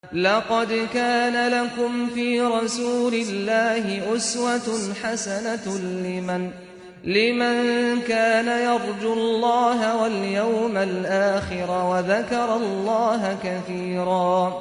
لقد كان لكم في رسول الله أسوة حسنة لمن كان يرجو الله واليوم الآخر وذكر الله كثيرا.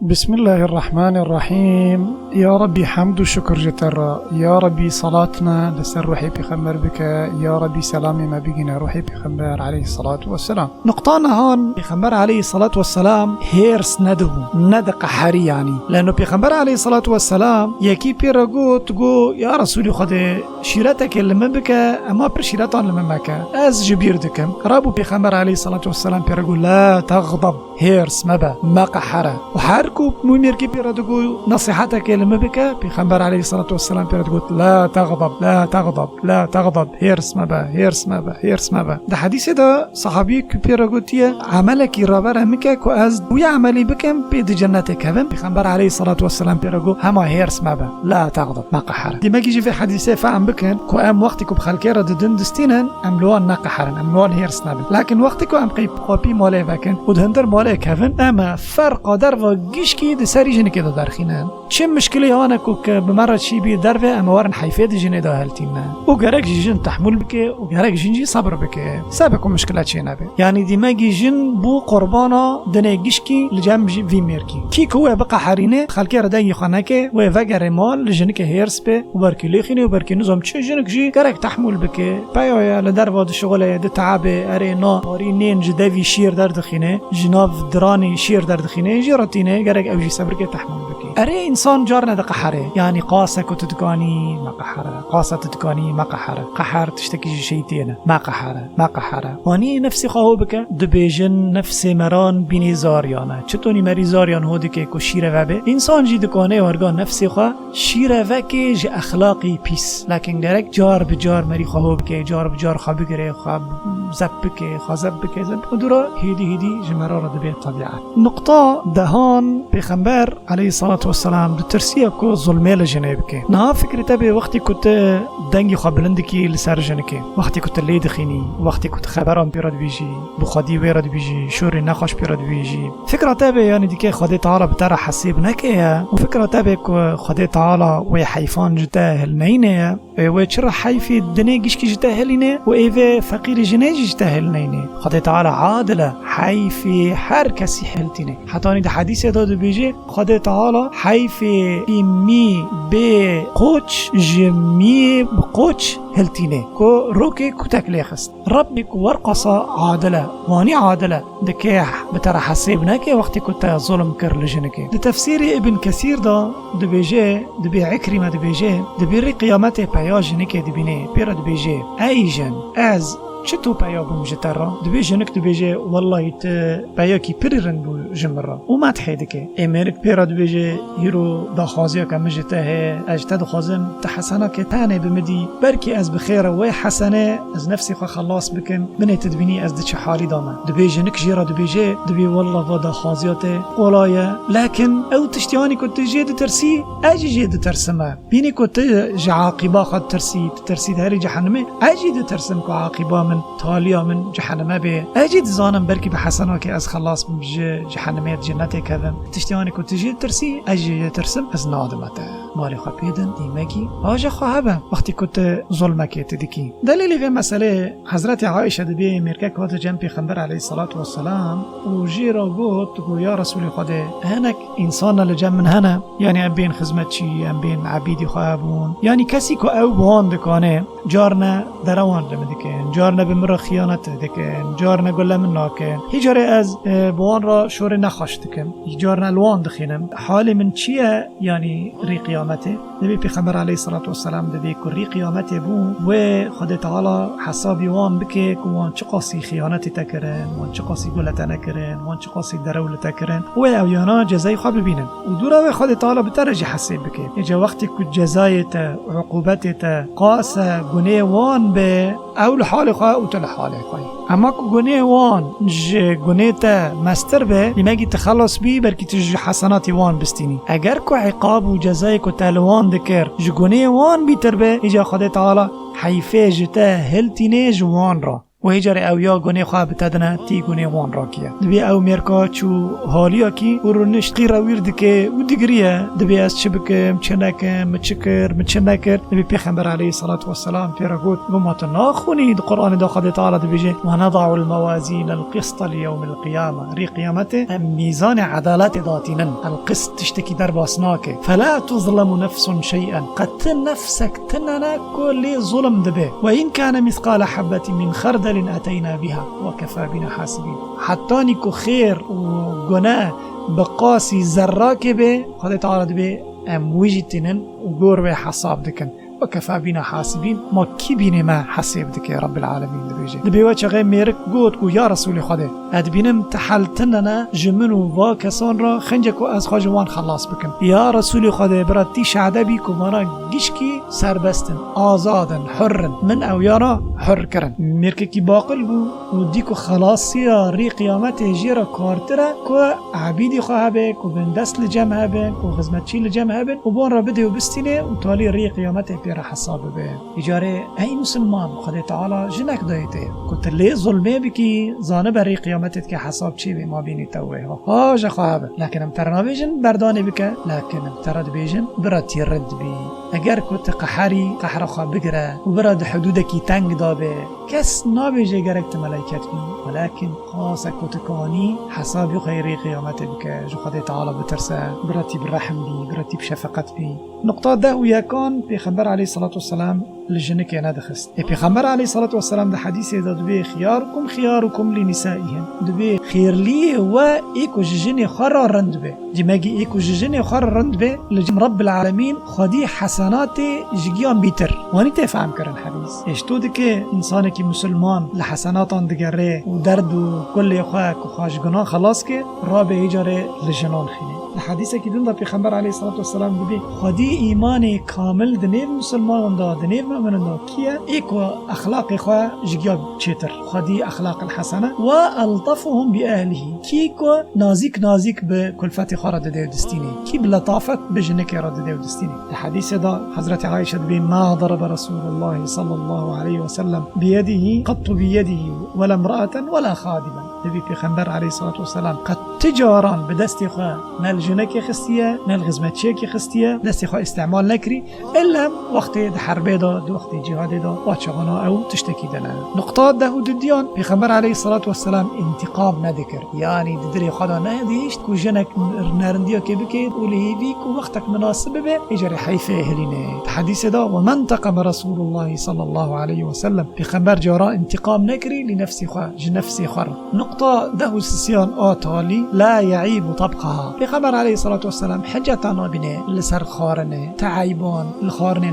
بسم الله الرحمن الرحيم. يا ربي حمد وشكر جتر، يا ربي صلاتنا لسر روحي بخمر بك، يا ربي سلامي ما بيجينا روحي بخمر عليه الصلاة والسلام. نقطانا هون بخمر عليه الصلاة والسلام هيرس ندق حري، يعني لأنه بخمر عليه الصلاة والسلام يكي بيرغو تقو يا رسولي خد شيرتك اللي من بك أما برشيرتان اللي من بك أز جبير دكم رابو بخمر عليه الصلاة والسلام بيرغو لا تغضب هيرس مبا ما قحرة وحاركو مميركي بيردقو نصيحتك لما بك بيخبر عليه الصلاة والسلام بيردقو لا تغضب لا تغضب لا تغضب هيرس مبا ده حديث ده صحابي بيردقو تيه عملك رابر مكا كو از ويا عملي بكم بيد جنتك هبن بيخبر عليه الصلاة والسلام بيردقو هما هيرس مبا لا تغضب ما قحر دي ما يجي في حديثة فعم بكن كو ام وقتكو بخالكيرا ددن دستينن املوان ناقحرن املوان هيرس نبن لكن وقتكو ام قيب قوبي مالي بكن ودهندر مالي كهفن اما فرق در و گیشکی ده سری جنی که درخینن چه مشکلی آنه که بمرد چی بی در و اما ورن حیفه جنی ده هلتینن و گرک جن تحمل بکه و گرک جنجی صبر بکه سبب مشکلات چه نبه یعنی دیمگی جن بو قربانا دنه گیشکی لجام وی میرکی کی کوه بقى حرینه خلکی ردی خانه که و وگر مال لجنی که هرس به و برکی لیخینه و برکی نظام چه جنک جی گرک تحمل بکه پایا لدر واد شغله ده تعب اره نا ماری نین جدوی شیر در دخینه جناب درانی شیر در دخینه جراتینه گرگ اوجی صبر که تحمل بکی اره انسان جار ندق قحره یعنی قاسه که تدگانی ما قحره قاسه تدگانی ما قحره قحر تشتكي شيتين ما قحره وانی نفسی خواهو بکه دبیجن نفس مران بینی زاریانه چطوری مری زاریان هودی که شیره وبه انسان جی دکانه ورگان نفسی خواه شیره وکه جی اخلاقی پیس لکن گرگ جار بجار مری خواهو بکه جار بجار خواه بگره خواه زب بکه خواه زب بکه زب ودورا هیدی جمرار دبی طبیعت نقطه دهان پیغمبر علیه الصلاة والسلام دو ترسیه کو ظلمه لجنه بکه نه فکر تبه وقتی کت دنگی خواه بلندکی لسر جنه که وقتی کت لید خینی وقتی کت خبران پیراد بیجی بخادی ویراد بیجی شوری نخوش پیراد بیجی فکر تبه یعنی دیگه خدا تعالی بتر حسیب نکه و فکر تبه که خدا تعالی و حیفان جتاهل نینه و چرا حیفی دنه گیشکی جتاهلینه و ایوه فقیر جنه جتاهل نینه خدا تعالی عادله حیفی هر کسی حلتینه حتی ده حدیث داده بیجه خدا تعالی حیفی می به قوچ جمی بقوچ هلتینه کو روکی کتک خست ربی کو ورقصا عادله وانی عادله دکه بتر حسیب نکه وقتی کتا ظلم کر لجنکه ده تفسیر ابن کثیر دا دبیجه دبی عکرمه دبیجه دبی قیامت پیاج نکه دبینه پیرا دبیجه ایجن از چطور پایا بمجتر را دبیجه نک دبیجه والله پایا کی پریرن بو جمرا و ما تحیده که امریک پیرا دبیجه هیرو داخوازیا که مجته اجتا داخوازم تحسنا که تانه بمدی برکی از بخیر و حسنه از نفسی خوا خلاص بکن من تدبینی از دچ حالی دامه دبیجه نک جیرا دبیجه دبی والله و داخوازیات قولایا لكن او تشتیانی کت جید ترسی اجی جید ترسمه بینی کت عاقبه خود ترسی هری جهنمه اجی ترسم که عاقبه من تالیا من جهنمه به اجید زانم برکی به حسنا که از خلاص جهنمه جنته کردم تشتیانی که تجید ترسی اجید ترسم از نادمته مالی خواه پیدن دیمگی آجا خواهبم وقتی کت ظلمکی تدکی دلیلی به مسئله حضرت عایشه دبی مرکه که جمع پیغمبر علیه الصلاة والسلام و جیرا گفت یا رسول خدا هنک انسان لجمع من هنه یعنی ام بین خدمت چی ام بین عبیدی خواهبون یعنی کسی که او بوان دکانه جارنا دروان لمدکن جارنا بمرا خیانت دکن جارنا گله من ناکن هیجاره از بوان را شور نخوش دکن هیجارنا الوان دخینم حال من چیه یعنی ری قیامته نبی پیغمبر علیه الصلاة والسلام دبی که ری قیامته بون و خدا تعالی حسابی وان بکه که وان چه قاسی خیانت تکرن وان چه قاسی گلت نکرن وان چه قاسی درول تکرن و اویانا جزای خواه ببینن و دورا خدا تعالی بترجی حساب بکه اجا وقتی که جزایت عقوبتت قاسه گناه وان به اول حال خواه او تل حال خواه اما که گناه وان گناه تا مستر به نمگی تخلص بی برکی تج حسناتی وان بستینی اگر که عقاب و جزای که تلوان دکر گناه وان بیتر به ایجا خدا تعالی حیفه جتا هلتینه جوان را و هیجار او یا گونه خواه بتدنه تی گونه وان راکیه دبی او میرکا چو حالیا کی و رونش قیر ویرد که و دیگریه دبی از چه بکم چه نکم چه نکر دبی پیغمبر علیه الصلاة والسلام پیرا گفت گمات ناخونی د قرآن دا خود تعالی دبیجه و نضع الموازین القسط لیوم القیامه ری قیامت میزان عدالت داتینن القسط تشتکی در باسناکه فلا تظلم نفس شيئا قد نفسك تننا كل ظلم دبه وإن كان مثقال حبة من خردل أتينا بها وكفى بنا حاسبين حتى نيكو خير وغناء بقاسي ذراك به خد تعالى دبه ام وجتنن وغور به حساب دكن وكفى بنا حاسبين ما كي بيني ما حسيب دك يا رب العالمين دبي وجه غير ميرك قوت يا رسول خدا ادبينم تحلتننا جمنو وا كسان را خنجكو از خاجوان خلاص بكم يا رسول خدا براتي شعدبي كمارا گشكي سربستن آزادن حرن من او يارا حر کرن ميرك كي باقل بو وديكو خلاصيا ري قيامت جيرا كارترا كو عبيدي خواهبه كو بندس لجمع هبه كو خزمتشي لجمع هبه وبون را بده وبستينه وتالي ري قيامت را حساب به اجاره ای مسلمان خدا تعالی جنک دایته کت لی ظلمه بکی زانه برای قیامتت که حساب چی به ما بینی توه ها جا خوابه لكن ام ترنا بیجن بردانه بکه لكن ام ترد بیجن براتی رد بی اگر کت قحری قحر خواب بگره و براد حدودکی تنگ دابه کس نابیجه گرکت ملائکت بی ولكن خاصه کت کانی حساب خیری قیامت بکه جو خدا تعالی بترسه براتی برحم بی براتی بشفقت بی نقطه ده و یکان پیغمبر علیه الصلاة والسلام لجنة كينا دخست پیغمبر علیه الصلاة والسلام ده حدیث ده دبی خياركم لنسائهم دبی خیر لی و ایکو ججن خار رند به جماجي ایکو ججن خار رند به لجم رب العالمین خدی حسنات جگیان بیتر وانی تفهم کرن حدیث اشتو ده که انسان کی مسلمان لحسناتان دگره و درد و کل خواهک و خواهشگنان خلاص که را به ایجاره لجنان خینه الحديث كي دون پیغمبر عليه الصلاة والسلام دبي خدي إيمان كامل دنيف مسلمان دا دنيف مؤمن دا كيا إيكو أخلاق إخوة جيجاب تشتر خدي أخلاق الحسنة وألطفهم بأهله كيكو نازك بكلفة خارد ديو دستيني كي بلطافة بجنك رد ديو دستيني الحديث دا حضرة عائشة دبي ما ضرب رسول الله صلى الله عليه وسلم بيده قط بيده ولا امرأة ولا خادما دبي پیغمبر عليه الصلاة والسلام قد تجاران بدست إخوة جنکی خستیه نل غزمتچی کی خستیه دستی خو استعمال نکری الا وقت حرب دا وقت جهاد دا واچغنا او تشتکی دنا نقطات ده ودیان پیغمبر علیه الصلاة والسلام انتقام ندکر یعنی ددری خدا نهدیش کو جنک نرندیا کی بکید ولی بی کو وقتک مناسب به اجر حیفه اهلینه حدیث دا و من تقم رسول الله صلی الله علیه وسلم پیغمبر جارا انتقام نکری لنفسی خو نفسی خو نقطه ده سیان آتالی لا يعيب طبقها پیغمبر علیه الصلاة والسلام حجتا نابینه لسر خارنه تعیبان الخارنه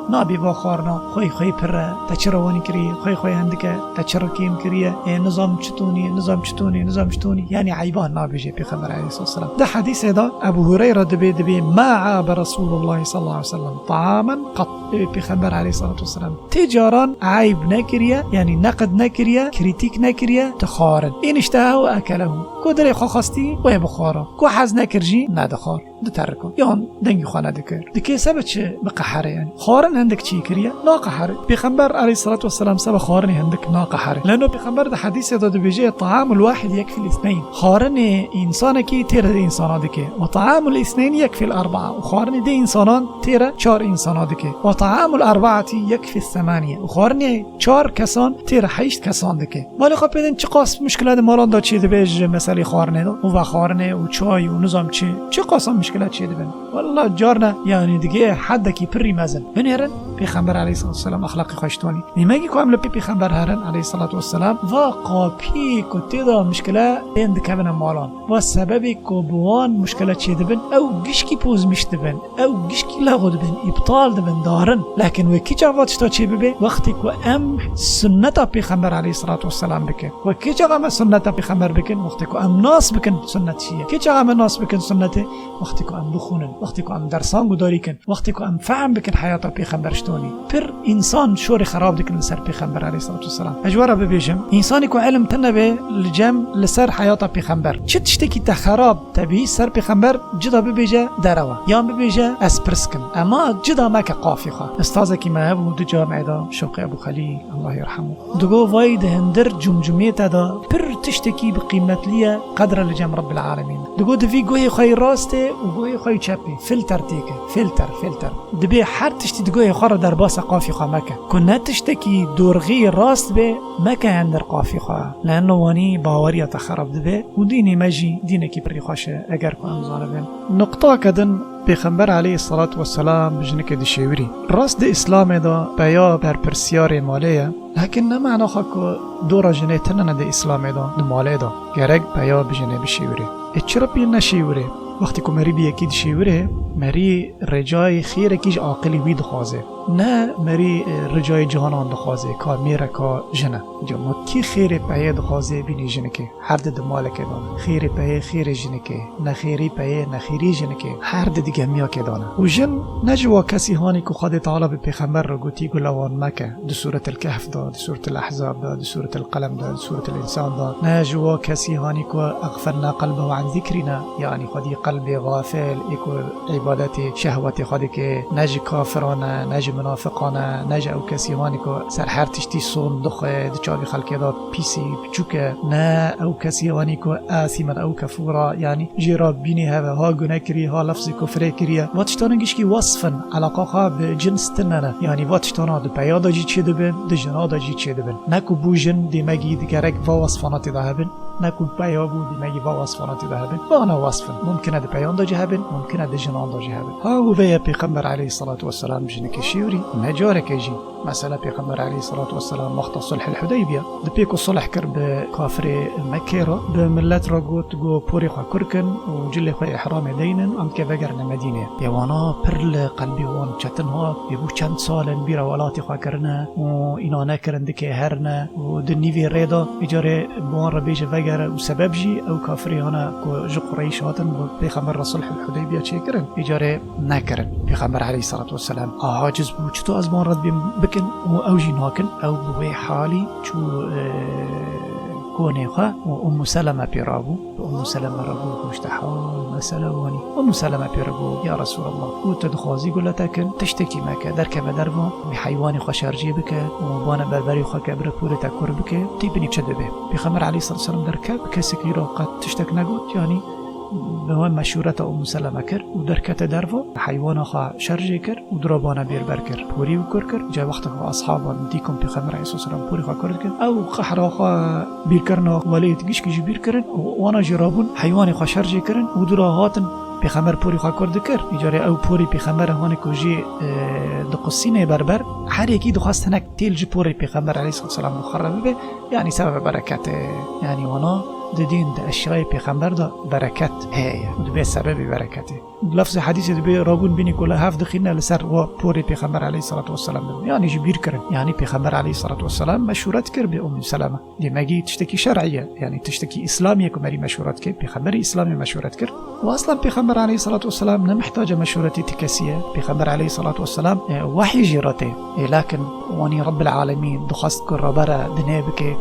نابی با خارنا خوی پره تچروانی کری خوی هندکه تچرکیم کریه نظام چطونی یعنی عیبان نابیجه پیغمبر علیه الصلاة والسلام ده حدیث دا ابو هریره دبی ما عاب رسول الله صلی الله علیه وسلم طعاما قط پیغمبر علیه الصلاة والسلام تجاران عیب نکریه یعنی نقد نکریه کریتیک نکریه تخارن این اشتهى و اکله کو دری خواستی و بخاره کو حز نکرجی ندخار دترکو یان دنگی خانه دکه سبب چه بقحره یعنی خارن هندک چی کریه ناقحره پیغمبر علیه الصلاة والسلام سبب خارن هندک ناقحره لانه پیغمبر ده حدیث داده بجه طعام الواحد يكفي الاثنين خارن انسان کی تیر ده انسان دکه و طعام الاثنين يكفي الاربعه و خارن ده انسانان تیر 4 انسان دکه و طعام الاربعه يكفي الثمانيه و خارن 4 کسان تیر 8 کسان دکه ولی خب بدین چه قاس مشکلات مالان دا چی ده بج مسئله خارنه و خارنه و چای و نظام چه قاسم مشکلات چی ده والله جارنا یعنی دیگه حدکی پری مزن بنهرن پیغمبر علیه الصلاة والسلام اخلاق خوشتونی میگی که عمل پیغمبر هرن علیه الصلاة والسلام و قاپی کو تدا مشکلات اند کبن مالان و سببی کو بوان مشکلات چی ده او گشکی پوز مشته بن او گشکی لغد بن ابطال ده بن دارن لكن وکی جوابش تا چی به وقتی کو ام سنت پیغمبر علیه الصلاة والسلام بکن و کی جواب سنت پیغمبر بکن وقتی کو ام ناس بکن سنت چیه کی جواب ناس بکن سنت وقتی کو ام بخونن وقتی کو ام درسان گذاری کن وقتی کو ام فهم بکن حیات پیغمبر شتون وانی پر انسان شور خراب دکن لسر پیغمبر علیه الصلاة والسلام. اجوارا ببیجم انسانی که علم تنبه لجم لسر حیات پیغمبر چه تشتکی تخراب تبی سر پیغمبر جدا ببیجه دروا یا ببیجه اسپرسکن اما جدا مکه قافی خواه. استازه کی مهبو دو جامعه دا شوق ابو خلیل الله یرحمه دگو واید هندر جمجمه دا پر تشتکی بقیمت لیه قدر لجم رب العالمین. دگو دوی گوی خواهی راسته و گوی خواهی چپی فلتر تیکه فلتر دبی هر تشتی دگوی خواه در باس قافی خواه مکه کنه تشتکی دورغی راست به مکه هندر قافی خواه لانه وانی باوریت خراب دبی و دینی مجی دینه کی پری خوشه اگر که امزانه بین نقطه کدن پیغمبر علیه الصلاة والسلام بجنک دشیوری راست ده اسلام دا بیا بر پرسیار مالیه لكن نمعنى خاكو دورا جنه تنن ده اسلام دا ده ماله دا گرگ بیا بجنه بشیوری اچرا بی نشیوری وقتی که مری بی یکی دشیوری مری رجای خیر کیج عاقلی وی دخوازه نه مری رجای جهانان دخوازه که میره که جنه جو ما کی خیر پایه دخوازه بینی جنه که هر ده مالک دانه خیر پایه خیر جنه که نخیری پایه نخیری جنه که هر ده دیگه میا که دانه و جن نجوا کسی هانی که خود تعالی به پیغمبر رو گوتی گلوان مکه ده سورة الكهف دا ده سورة الاحزاب دا ده سورة القلم دا ده سورة الانسان دا نجوا کسی هانی که اغفلنا قلبه عن ذکرنا یعنی خودی قلب غافل ایکو عبادت شهوت خودی که نج کافرانه نج منافقانه نج او کسی هانی که سر هر تشتی سون دخه دچاوی خلقی داد پیسی بچوکه نه او کسی هانی که آثیمن او کفورا یعنی جرا بینی ها گناه کری ها لفظ کفره کریه واتشتانگیش کی وصفن علاقه ها به جنس تننه یعنی واتشتانا دو پیادا جی چه دبن دو جنادا جی چه دبن نکو بوجن دیمگی دیگرک و وصفاناتی ده هبن نکو پیا بود دیمگی و وصفاناتی ده هبن بانا وصفن ممکنه ده پیان دا جه هبن ممکنه ده جنان دا جه هبن ها و ویا پیغمبر علیه الصلاة والسلام بجنه کشیوری مجاره کجی مثلا پیغمبر علیه الصلاة والسلام وقت صلح الحدیبیه ده پیکو صلح کر به کافر مکه را به ملت را گوت گو پوری خواه کرکن و جل خواه احرام دینن ام که وگرن مدینه یوانا پرل قلبی وان چتنها یبو چند سال بیرا ولاتی خواه کرنه و اینا نکرنده که هرنه و دنیوی ریدا اجاره بوان را بیجه وگر و سبب جی او کافری هانا که جو قریش هاتن و پیغمبر را صلح الحدیبیه چه کرن اجاره نکرن پیغمبر علیه الصلاة والسلام عاجز بود چطور از بوان رد بکن و او جی ناکن او بوی حالی چو كوني خا وأم سلمة بيرابو وأم سلمة رابو مشتحال مسألة واني أم سلمة بيرابو يا رسول الله وتدخوزي قول تاكن تشتكي ماك درك بدربا بحيواني خا شارجي بك وبانا بربري خا كبر كورة تاكور بك تيبني بشد به بخمر عليه الصلاة والسلام دركب كسكي قد تشتك نقوت يعني به مشورت ام سلمه کر و درکت دروا حیوان خوا شرجه کر و درابانه بیربر کر پوری و کر جا وقت خوا اصحابان دیکم پیغمبر علیه السلام پوری خوا کرد کر او قحرا خوا بیر کرنا ولید گیش کی بیر کرن و وانا جرابون حیوان خوا شرجه کرن و دراهاتن پیغمبر پوری خوا کرد کر اجاره او پوری پیغمبر هانی کوجی دقسینه بربر هر یکی دخواست نک تیل پوری پیغمبر علیه السلام مخرب به یعنی سبب برکت یعنی وانا دين ده اشياء پیغمبر ده برکت هي و به سبب برکته لفظ حدیث ده به رابون بینی کلا هفت دخیلنا لسر و پور پیغمبر علیه الصلاة والسلام یعنی جبیر کرن یعنی پیغمبر علیه الصلاة والسلام مشورت کر به ام سلمه دی مگی تشتکی شرعیه یعنی تشتکی اسلامیه که مری مشورت کر پیغمبر اسلامی مشورت کر و اصلا پیغمبر علیه الصلاة والسلام نمحتاج مشورتی تکسیه پیغمبر علیه الصلاة والسلام وحی جراته لكن وانی رب العالمین دخواست کر ربره دنه بکه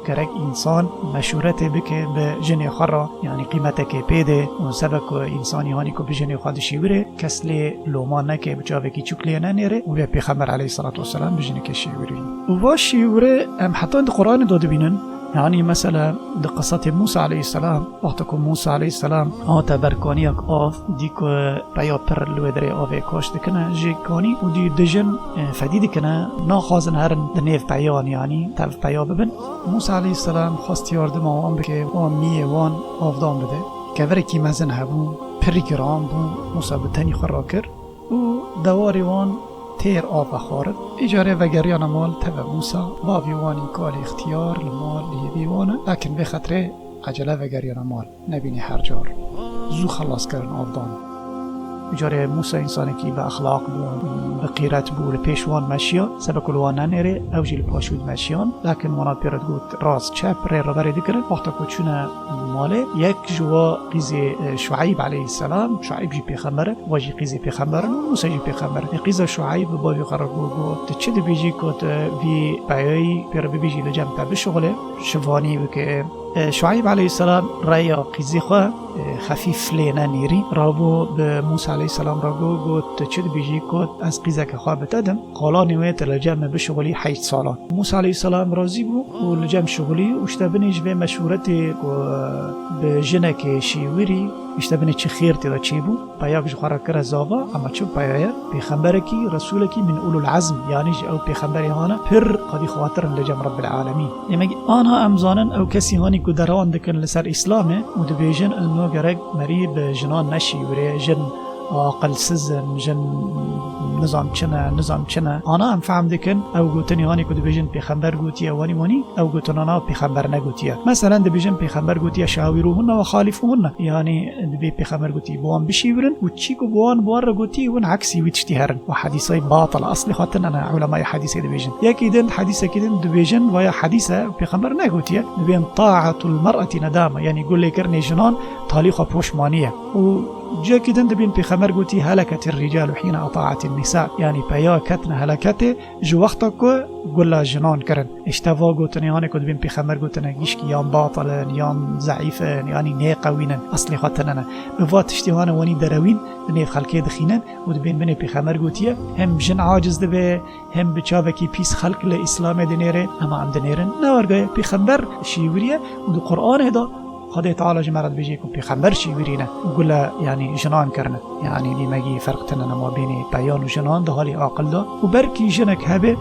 کرک انسان مشورت بکه به جن خرا یعنی قیمتک پیده و سبک انسانی هانی که به جن خودشی وره کسلی لومان نکه بچاوه کی چکلی ننیره و به پیغمبر علیه الصلاة والسلام به جن کشی وره و واشی وره حتی این قرآن داده بینن يعني مثلا ده قصة موسى عليه السلام وقتكم موسى عليه السلام آتا بركانيك آف ديكو بيا پر الودري آفه كاش دكنا جيكاني ودي دجن فديد كنا ناخازن هرن دنيف بيان يعني تلف بيا ببن موسى عليه السلام خواست ياردم آوان بكي وان ميه وان آفدان بده كوركي مزن هبون پر گرام بون موسى بتني خراكر و دواري وان تیر آب خارد اجاره و گریان مال تبع موسى باویوانی کال اختیار لمال لیبیوانه لكن به خطره عجله و گریان مال نبینی هر جار زو خلاص کردن آفدان اجاره موسى انسانی که به اخلاق بون به قیرت بون پیشوان مشیا سبک الوان ننره او جیل پاشود مشیان لكن منا پیرد گوت راست چپ ری ربری دکرن وقتا که چونه ماله یک جوا قیزه شعیب علیه السلام، شعیب جی پیغمبره واجی قیزه پیغمبره و موسی جی پیغمبره. قیزه شعیب بابی قرار گو ت چه بیجی کت وی پایایی پر بیجی لجم تا بشغله شوانی بکه شعیب علیه السلام رأیا قیزی خواه خفیف لینا نیری رابو به موسی علیه السلام راگو گوت چه بیجی کت از قیزه که خواه بتدم قالا نویت لجم بشغلی 8 سالان. موسی علیه السلام راضی بو و لجم شغلی اشتبنیش به مشورت به جنک شیوری اشتبنی چه خیر تیدا چی بو پیاک جخورا کر زاوا اما چه پیایا پیغمبر کی رسول کی من اولو العزم یعنی او پیغمبری هانا پر قدی خاطر لجم رب العالمین. نمیگی آنها امزانن او کسی هانی که دران دکن لسر اسلامه و دبیجن انو گرگ مری به جنان نشیوری جن عقل سزن جن نظام چنه آنا هم فهم دکن او گوتنی هانی که دبیجن پیغمبر گوتیه وانی مانی او گوتنانا پیغمبر نگوتیه. مثلا دبیجن پیغمبر گوتیه شاویروهن و خالفوهن یعنی دبی پیغمبر گوتی بوان بشیورن و چی که بوان بوار گوتی ون عکسی ویتشتیهرن و حدیثای باطل اصلی خاطر انا علماء حدیث دبیجن یکی دن حدیث کدن دبیجن و یا حدیث پیغمبر نگوتیه دبین طاعت المرأة ندامه یعنی گله کرنی جنان تالیخ پشمانیه و جا كدن دبين پیغمبر گوتی هلكت الرجال حين اطاعت النساء يعني پیا کتن هلكت جو وقتا که گلا جنان کرن اشتوا گوتن یعنی که دبين پیغمبر گوتن گیش که یان باطلن یان ضعیفن یعنی نیقوینن اصلی خاطرن بفات اشتوان ونی دروین بنی خلقی دخینن و دبين بنی پیغمبر گوتیه هم جن عاجز دبه هم بچاوه کی پیس خلق لاسلام دنیره اما عم دنیرن نورگای پیغمبر شیوریه و دو قرآن دا خدای تعالی جمرت بيجي كم پیغمبر شي ورينا وقول يعني جنان كرنا يعني دي ماجي فرق تننا ما بين بيان وجنان ده حالي عاقل ده وبركي جنك هبه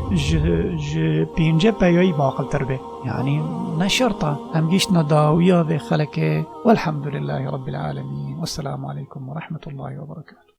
بينجا بياي عاقل تربه يعني نشرطه هم جيش نداويا بخلك والحمد لله رب العالمين والسلام عليكم ورحمة الله وبركاته.